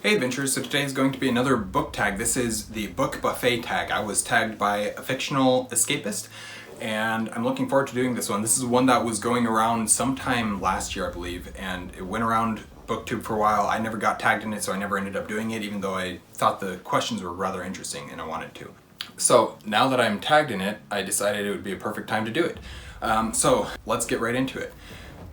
Hey adventurers, so today is going to be another book tag. This is the book buffet tag. I was tagged by a fictional escapist and I'm looking forward to doing this one. This is one that was going around sometime last year, I believe, and it went around BookTube for a while. I never got tagged in it, so I never ended up doing it, even though I thought the questions were rather interesting and I wanted to. So now that I'm tagged in it, I decided it would be a perfect time to do it. So let's get right into it.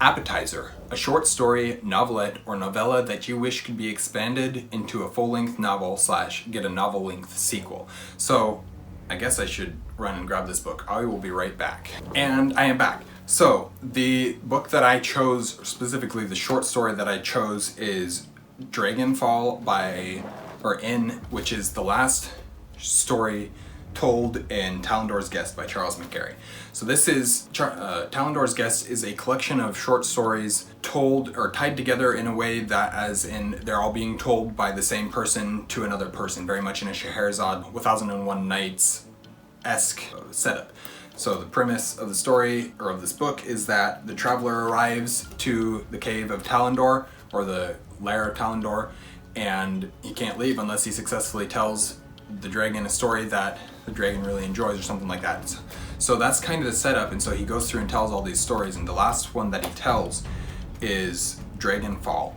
Appetizer, a short story, novelette, or novella that you wish could be expanded into a full-length novel / get a novel-length sequel. So I guess I should run and grab this book. I will be right back. And I am back. So the book that I chose, specifically the short story that I chose, is Dragonfall which is the last story told in Talendor's Guest by Charles McGarry. So this is, Talendor's Guest is a collection of short stories told or tied together in a way that as in they're all being told by the same person to another person, very much in a Scheherazade 1001 Nights-esque setup. So the premise of the story, or of this book, is that the traveler arrives to the cave of Talendor, or the lair of Talendor, and he can't leave unless he successfully tells the dragon a story that the dragon really enjoys or something like that. So that's kind of the setup, and so he goes through and tells all these stories, and the last one that he tells is Dragonfall.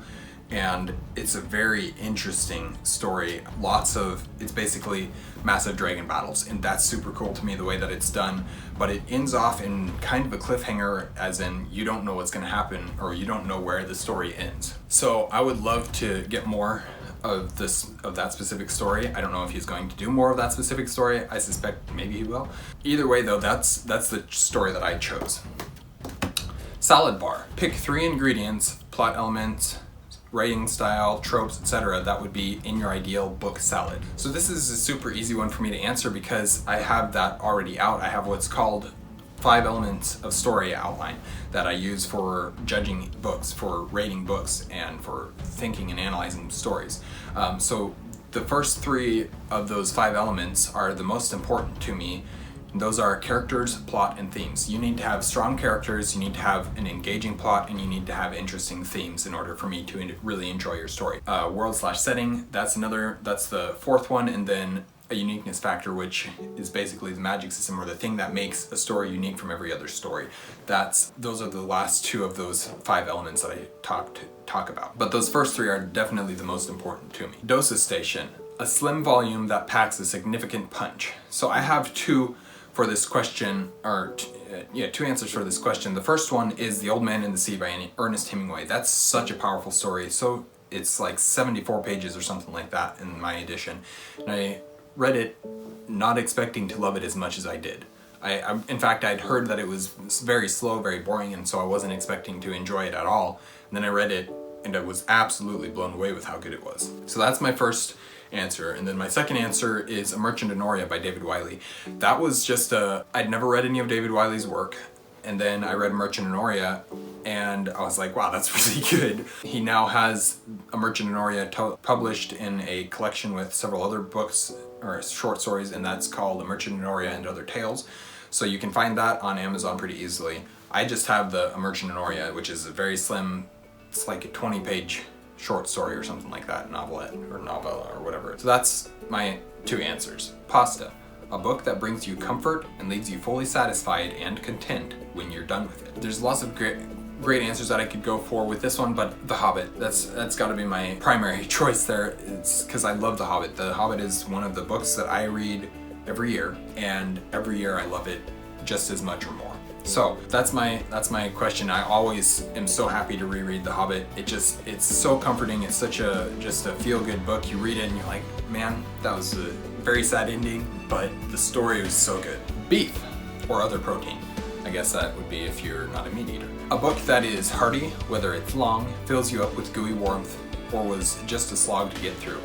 And it's a very interesting story. It's basically massive dragon battles, and that's super cool to me the way that it's done, but it ends off in kind of a cliffhanger, as in you don't know what's going to happen, or you don't know where the story ends. So I would love to get more of that specific story. I don't know if he's going to do more of that specific story. I suspect maybe he will. Either way though, that's the story that I chose. Salad bar. Pick 3 ingredients, plot elements, writing style, tropes, etc. that would be in your ideal book salad. So this is a super easy one for me to answer because I have that already out. I have what's called 5 elements of story outline that I use for judging books, for rating books, and for thinking and analyzing stories. So the first 3 of those 5 elements are the most important to me. Those are characters, plot, and themes. You need to have strong characters, you need to have an engaging plot, and you need to have interesting themes in order for me to really enjoy your story. World/setting, that's the 4th one, and then a uniqueness factor, which is basically the magic system or the thing that makes a story unique from every other story. Those are the last 2 of those 5 elements that I talk about. But those first 3 are definitely the most important to me. DOSA Station, a slim volume that packs a significant punch. So I have 2 for this question, or 2 answers for this question. The first one is The Old Man and the Sea by Ernest Hemingway. That's such a powerful story. So it's like 74 pages or something like that in my edition. And I read it not expecting to love it as much as I did. In fact, I'd heard that it was very slow, very boring, and so I wasn't expecting to enjoy it at all. And then I read it and I was absolutely blown away with how good it was. So that's my first answer. And then my second answer is A Merchant in Orient by David Wiley. That was just I'd never read any of David Wiley's work, and then I read A Merchant in Orient and I was like, wow, that's really good. He now has A Merchant in Orient published in a collection with several other books or short stories, and that's called A Merchant in Orient and Other Tales. So you can find that on Amazon pretty easily. I just have the A Merchant in Orient, which is a very slim, it's like a 20-page short story or something like that, novelette or novella or whatever. So that's my 2 answers. Pasta, a book that brings you comfort and leaves you fully satisfied and content when you're done with it. There's lots of great answers that I could go for with this one, but The Hobbit, that's got to be my primary choice there. It's because I love The Hobbit. The Hobbit is one of the books that I read every year, and every year I love it just as much or more. So that's my question. I always am so happy to reread The Hobbit. It's so comforting. It's such just a feel-good book. You read it and you're like, man, that was a very sad ending, but the story was so good. Beef, or other protein. I guess that would be if you're not a meat eater. A book that is hearty, whether it's long, fills you up with gooey warmth, or was just a slog to get through.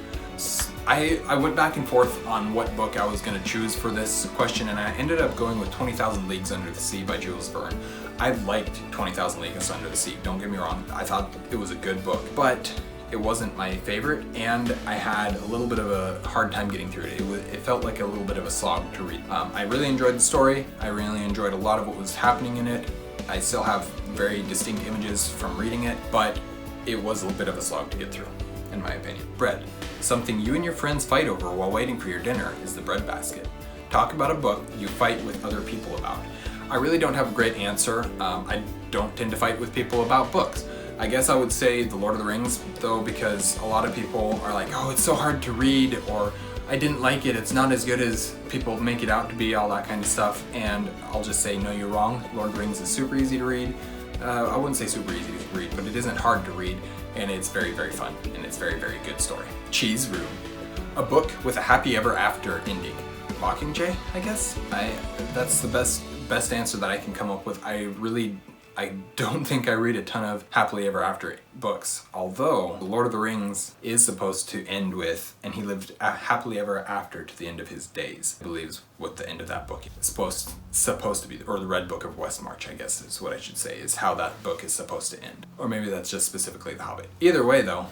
I went back and forth on what book I was going to choose for this question, and I ended up going with 20,000 Leagues Under the Sea by Jules Verne. I liked 20,000 Leagues Under the Sea, don't get me wrong. I thought it was a good book, but it wasn't my favorite, and I had a little bit of a hard time getting through it. It felt like a little bit of a slog to read. I really enjoyed the story. I really enjoyed a lot of what was happening in it. I still have very distinct images from reading it, but it was a little bit of a slog to get through, in my opinion. Bread. Something you and your friends fight over while waiting for your dinner is the breadbasket. Talk about a book you fight with other people about. I really don't have a great answer. I don't tend to fight with people about books. I guess I would say The Lord of the Rings, though, because a lot of people are like, oh, it's so hard to read, or I didn't like it, it's not as good as people make it out to be, all that kind of stuff. And I'll just say, no, you're wrong. Lord of the Rings is super easy to read. I wouldn't say super easy to read, but it isn't hard to read, and it's very, very fun, and it's very, very good story. Cheese Room. A book with a happy ever after ending. Mockingjay, I guess? That's the best answer that I can come up with. I don't think I read a ton of happily ever after books, although The Lord of the Rings is supposed to end with, and he lived happily ever after to the end of his days, I believe is what the end of that book is supposed to be, or the Red Book of Westmarch, I guess is what I should say, is how that book is supposed to end. Or maybe that's just specifically The Hobbit. Either way though,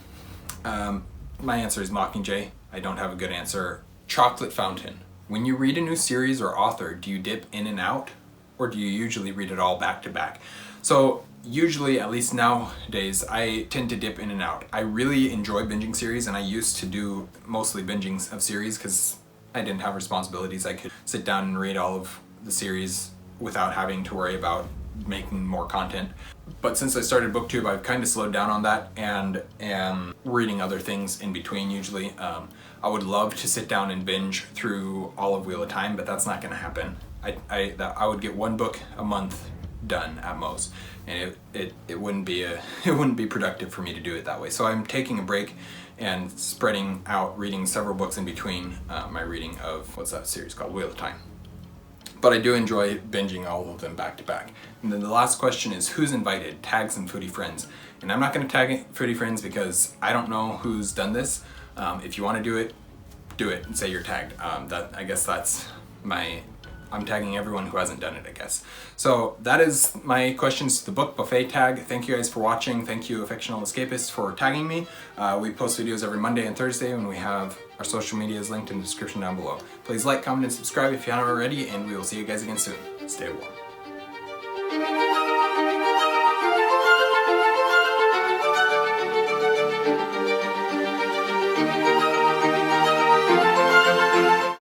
my answer is Mockingjay. I don't have a good answer. Chocolate Fountain. When you read a new series or author, do you dip in and out, or do you usually read it all back to back? So usually, at least nowadays, I tend to dip in and out. I really enjoy binging series, and I used to do mostly binging of series because I didn't have responsibilities. I could sit down and read all of the series without having to worry about making more content. But since I started BookTube, I've kind of slowed down on that and am reading other things in between usually. I would love to sit down and binge through all of Wheel of Time, but that's not going to happen. I would get one book a month done at most, and it wouldn't be productive for me to do it that way. So I'm taking a break and spreading out, reading several books in between my reading of, what's that series called? Wheel of Time. But I do enjoy binging all of them back to back. And then the last question is, who's invited? Tag some foodie friends. And I'm not going to tag foodie friends because I don't know who's done this. If you want to do it and say you're tagged. I guess that's I'm tagging everyone who hasn't done it, I guess. So that is my questions to the book buffet tag. Thank you guys for watching. Thank you, Fictional Escapist, for tagging me. We post videos every Monday and Thursday, and we have our social medias linked in the description down below. Please like, comment, and subscribe if you haven't already, and we will see you guys again soon. Stay warm.